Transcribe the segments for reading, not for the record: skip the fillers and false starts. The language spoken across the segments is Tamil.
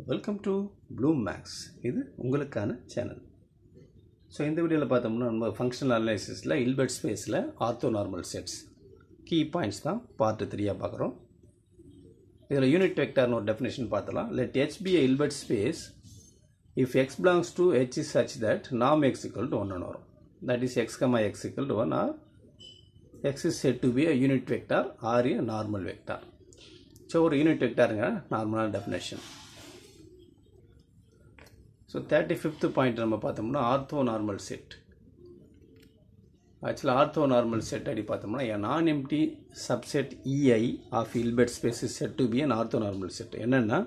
Welcome to Bloom maths. இது உங்களுக்கான சேனல். ஸோ இந்த வீடியோவில் பார்த்தோம்னா நம்ம ஃபங்க்ஷனல் அனலைசிஸில் இல்பர்ட் ஸ்பேஸில் ஆர்த்தோநார்மல் செட்ஸ் கீ பாயிண்ட்ஸ் தான் பார்ட் 3 பார்க்குறோம். இதில் யூனிட் வெக்டார்னு ஒரு டெஃபினேஷன் பார்த்தலாம். Let H be a Hilbert space if x belongs to H is such that norm x equal to 1 வரும். That is x, x equal to 1 or x is said to be a unit vector or a normal vector. So ஒரு யூனிட் வெக்டாருங்க நார்மலான டெஃபினேஷன். ஸோ 35th பாயிண்ட் நம்ம பார்த்தோம்னா ஆர்த்தோநார்மல் செட். ஆக்சுவலாக ஆர்த்தோநார்மல் செட் அப்படி பார்த்தோம்னா நான் empty subset EI of Hilbert space is set to be an orthonormal set. என்னென்னா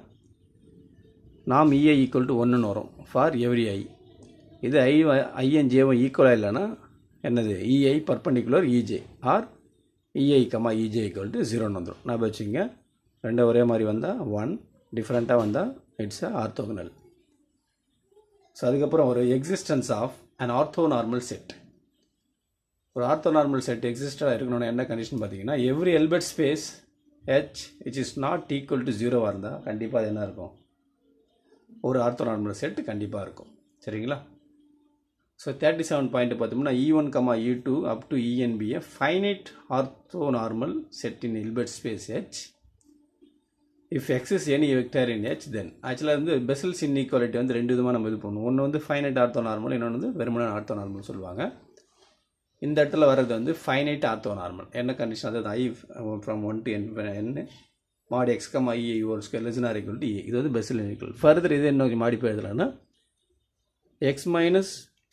நாம் EI ஈக்குவல் டு 1 வரும் ஃபார் எவ்ரி ஐ. இது ஐஎன்ஜேவும் ஈக்குவலாக இல்லைன்னா என்னது EI perpendicular EJ or EI, EJ equal to 0 வந்துடும். நான் வச்சுங்க ரெண்டு ஒரே மாதிரி வந்தால் 1, டிஃப்ரெண்ட்டாக வந்தால் இட்ஸ் ஆர்த்தோகனல். ஸோ அதுக்கப்புறம் ஒரு existence of an orthonormal set. ஒரு ஆர்த்தோநார்மல் செட் எக்ஸிஸ்டாக இருக்கணும்னு என்ன கண்டிஷன் பார்த்தீங்கன்னா every Hilbert space H which is not equal to 0 இருந்தால் கண்டிப்பாக அது என்ன இருக்கும், ஒரு ஆர்த்தோநார்மல் செட் கண்டிப்பாக இருக்கும். சரிங்களா? ஸோ 37 பாயிண்ட் பார்த்தோம்னா E1, E2 up to EN be a finite orthonormal set in Hilbert space H. If x is any vector in H, then ஆக்சுவலாக வந்து பெசல்ஸ் இன்இக்வாலிட்டி வந்து ரெண்டு விதமாக நம்ம இது பண்ணுவோம். ஒன்று வந்து ஃபைனைட் ஆர்த்தோநார்மல், இன்னொன்று வந்து வெறுமனே ஆர்த்தோநார்மல் சொல்லுவாங்க. இந்த இடத்துல வர்றது வந்து ஃபைனைட் ஆர்த்தோநார்மல். என்ன கண்டிஷன், அதாவது I from 1 to n mod x, EI whole square less than or equal to E. இது வந்து பெசல் இன்இக்வல். ஃபர்தர் இது என்ன modify எழுதலாம்னா x minus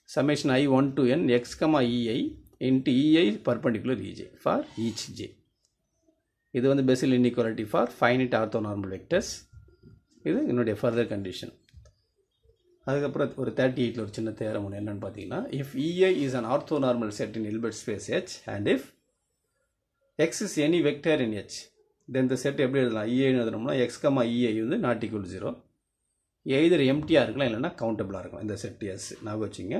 summation I1 to n x, EI into EI perpendicular EJ for each j. இது வந்து Bessel inequality for finite orthonormal vectors. இது என்னுடைய ஃபர்தர் கண்டிஷன். அதுக்கப்புறம் ஒரு 38ல் ஒரு சின்ன தேரம் ஒன்று என்னென்னு பார்த்தீங்கன்னா if EI is an orthonormal set in Hilbert space H and if x is any vector in H, then இந்த செட் எப்படி எழுதலாம், EI எழுதணும்னா x, EI வந்து நாட் ஈக்குவல் 0. எய்தர் எம்டியாக இருக்கலாம் இல்லைன்னா கவுண்டபிளாக இருக்கலாம். இந்த செட் எஸ் நான் வச்சுங்க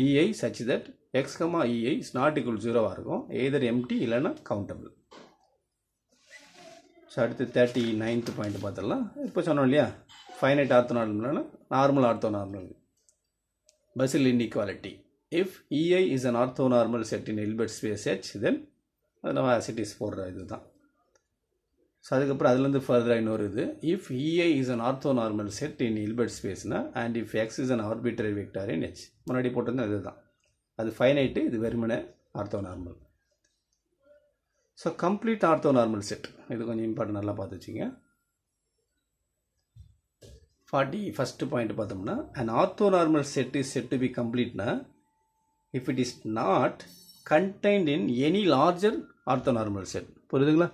EI such that x, EI is not equal 0 இருக்கும். எய்தர் எம்டி இல்லைன்னா கவுண்டபிள். ஸோ அடுத்து 39th பாயிண்ட் பார்த்துடலாம். இப்போ சொன்னோம் இல்லையா ஃபைனைட் ஆர்த்தோநார்மல்னா normal orthonormal Bessel inequality. If EI is an orthonormal set in Hilbert space H, then அது நம்ம சிட்டிஸ் போடுற இது தான். ஸோ அதுக்கப்புறம் அதுலேருந்து ஃபர்தராக இன்னொரு இது if EI is an orthonormal set in Hilbert ஸ்பேஸ்னா and if x is an arbitrary vector in H. முன்னாடி போட்டிருந்தா இது தான், அது ஃபைனைட்டு, இது வெறுமனே orthonormal. So complete orthonormal set இது கொஞ்சம் இம்பார்ட்டன், நல்லா பார்த்து வச்சுங்க. 41st பாயிண்ட் பார்த்தோம்னா an orthonormal set is set to be கம்ப்ளீட்னா if it is not contained in any larger orthonormal set. புரியுதுங்களா?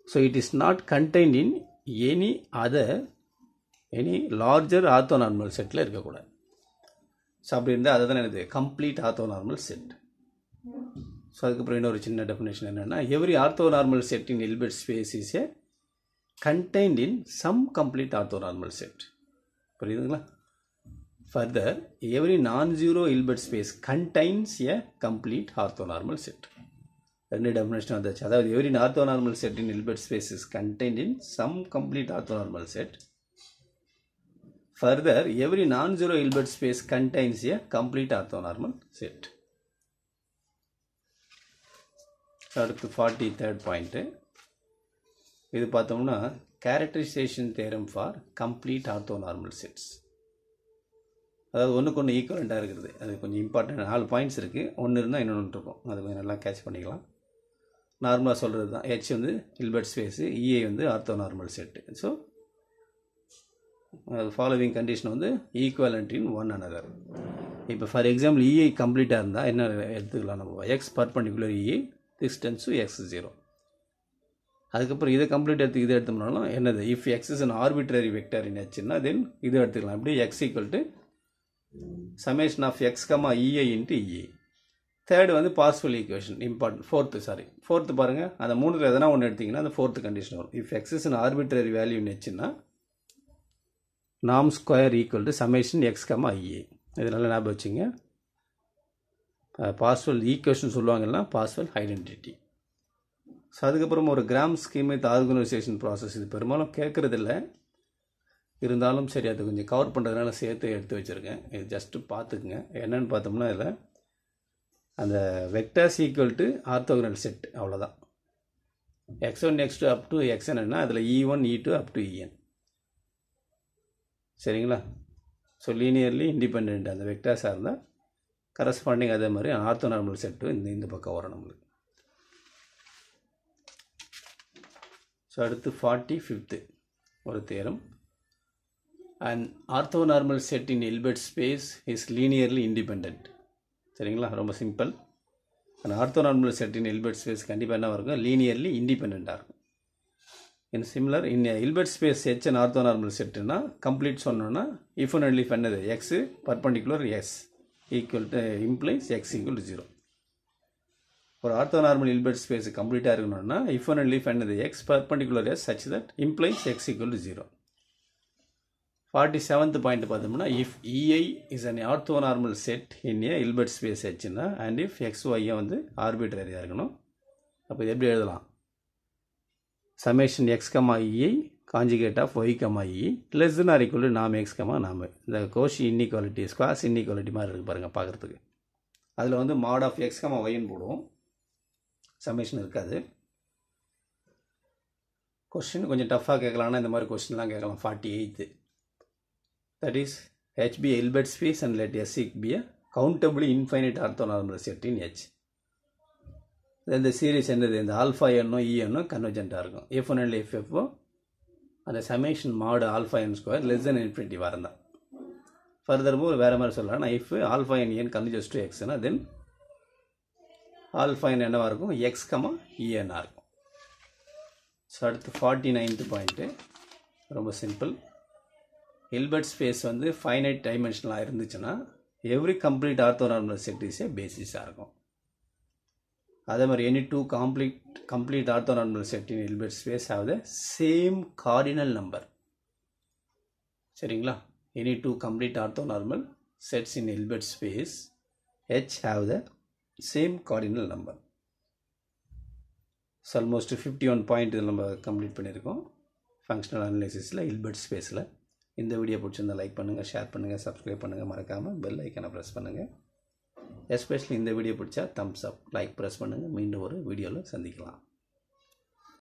So it is not contained in any larger orthonormal செட்டில் இருக்கக்கூடாது. ஸோ அப்படி இருந்தால் அதுதான் எனது கம்ப்ளீட் ஆர்த்தோநார்மல் செட். ஸோ அதுக்கப்புறம் இன்னொரு சின்ன டெஃபினேஷன் என்னென்னா every orthonormal set in Hilbert space is a contained in some complete orthonormal set. புரியுதுங்களா? Further every non zero Hilbert space contains a complete orthonormal set. ரெண்டு டெஃபினேஷன் வந்துச்சு. அதாவது every orthonormal set in Hilbert space is contained in some complete orthonormal set. Further every non zero Hilbert space contains a complete orthonormal set. அடுத்து 43rd பாயிண்ட்டு இது பார்த்தோம்னா characterisation theorem for complete orthonormal sets. அதாவது ஒன்றுக்கு ஒன்று ஈக்குவலண்ட்டாக இருக்கிறது. அது கொஞ்சம் இம்பார்ட்டன்ட். 4 பாயிண்ட்ஸ் இருக்குது, ஒன்று இருந்தால் இன்னொன்று இருக்கும். அது கொஞ்சம் நல்லா கேட்ச் பண்ணிக்கலாம். நார்மலாக சொல்கிறது தான். H வந்து ஹில்பர்ட் ஸ்பேஸு, EI வந்து ஆர்த்தோநார்மல் செட்டு. ஸோ ஃபாலோவிங் கண்டிஷன் வந்து ஈக்குவலண்ட் இன் ஒன் அனதர். இப்போ ஃபார் எக்ஸாம்பிள் EI கம்ப்ளீட்டாக இருந்தால் என்ன எடுத்துக்கலாம் நம்ம, x perpendicular EI distance to x 0. அதுக்கப்புறம் இதை கம்ப்ளீட் எடுத்து இதை எடுத்தோம்னாலும் என்னது if x is an arbitrary vector in Hனா தென் இதை எடுத்துக்கலாம். இப்படி x equal to summation of x, EI into EI. Third வந்து பார்ஷியல் ஈக்குவேஷன் இம்பார்ட்டன்ட். ஃபோர்த்து பாருங்கள், அந்த மூணுத்தில் எதனா ஒன்று எடுத்திங்கன்னா அந்த ஃபோர்த்து கண்டிஷன் வரும். If x is an arbitrary value in Hனா norm square equal to summation x, EI. இதனால ஞாபகம் வச்சுங்க. பார்ஷியல் ஈக்குவேஷன் சொல்லுவாங்கன்னா பார்ஷியல் ஐடென்டிட்டி. ஸோ அதுக்கப்புறம் ஒரு gram scheme with organisation process. இது பெரும்பாலும் கேட்குறதில்ல. இருந்தாலும் சரி அது கொஞ்சம் கவர் பண்ணுறதுனால சேர்த்து எடுத்து வச்சுருக்கேன். இது ஜஸ்ட்டு பார்த்துக்குங்க. என்னென்னு பார்த்தோம்னா இதில் அந்த vectors equal to orthogonal set அவ்வளோதான். x1 x2 அப் டு xnன்னா அதில் e1 e2 up to en. சரிங்களா? ஸோ லீனியர்லி இண்டிபெண்ட் அந்த வெக்டர்ஸாக இருந்தால் கரஸ்பாண்டிங் அதே மாதிரி ஆர்த்தோனார்மல் செட்டு இந்த பக்கம் வரும் நம்மளுக்கு. ஸோ அடுத்து 45th ஒரு theorem. And orthonormal set in Hilbert space is linearly independent. சரிங்களா? ரொம்ப சிம்பிள். அந்த orthonormal set in Hilbert space கண்டிப்பாக என்ன இருக்கும்? லீனியர்லி இண்டிபெண்ட்டாக இருக்கும். In similar in Hilbert space H and orthonormal செட்டுனா கம்ப்ளீட் சொன்னோன்னா இஃப் அண்ட் ஒன்லி என்னது X perpendicular S equal to implies X equal to 0. ஒரு ஆர்த்தோனார்மல் ஹில்பர்ட் ஸ்பேஸ் கம்ப்ளீட்டாக இருக்கணும்னா இஃப் அண்ட் ஒன்லி என்னது X perpendicular S such that implies X equal to 0. 47th point பார்த்தோம்னா if EI is an orthonormal set in a Hilbert space ஹெச்னா அண்ட் இஃப் XY வந்து ஆர்பிட்ரரியாக இருக்கணும். அப்போ இது எப்படி எழுதலாம்? Summation x, EI conjugate of y, E less than or equal to நாம் x, நாம். இந்த கோஷி இன்இக்வாலிட்டி ஸ்குவாஸ் இன்இக்வாலிட்டி மாதிரி இருக்குது பாருங்கள் பார்க்குறதுக்கு. அதில் வந்து மாட் ஆஃப் x, Yன்னு போடுவோம். சமேஷன் இருக்காது. கொஸ்டின் கொஞ்சம் டஃப்பாக கேட்கலாம்னா இந்த மாதிரி கொஸ்டின்லாம் கேட்கலாம். 48th that is H be a Hilbert space and let S be a countably infinite orthonormal set in H. Then the series என்னது இந்த ஆல்ஃபா என்னோ இ என்னோ கன்வர்ஜென்ட்டாக இருக்கும். F1 and FFO அந்த summation mod alpha n square less than infinity வரந்தான். ஃபர்தர்மோர் வேறு மாதிரி சொல்லலாம். If alpha n n converges to எக்ஸ்னா தென் ஆல்ஃபா என் என்னவாக இருக்கும்? எக்ஸ், இஎன்னாக இருக்கும். ஸோ அடுத்து 49th பாயிண்ட்டு ரொம்ப சிம்பிள். ஹில்பர்ட் ஸ்பேஸ் வந்து ஃபைனைட் டைமென்ஷனலாக இருந்துச்சுன்னா every complete orthonormal set is a பேசிஸாக இருக்கும். அதே மாதிரி any two complete orthonormal set in Hilbert space have the same cardinal number. சரிங்களா? Any two complete orthonormal sets in Hilbert space H have the same cardinal number. So almost 51 point இதில் நம்ம கம்ப்ளீட் பண்ணியிருக்கோம் ஃபங்க்ஷனல் அனலைசிஸில் ஹில்பர்ட் ஸ்பேஸில். இந்த வீடியோ பிடிச்சிருந்தால் லைக் பண்ணுங்கள், ஷேர் பண்ணுங்கள், சப்ஸ்கிரைப் பண்ணுங்கள், மறக்காமல் பெல் ஐக்கனை ப்ரெஸ் பண்ணுங்கள். எஸ்பெஷலி இந்த வீடியோ பிடிச்சா தம்ஸ் அப் லைக் ப்ரெஸ் பண்ணுங்கள். மீண்டும் ஒரு வீடியோவில் சந்திக்கலாம்.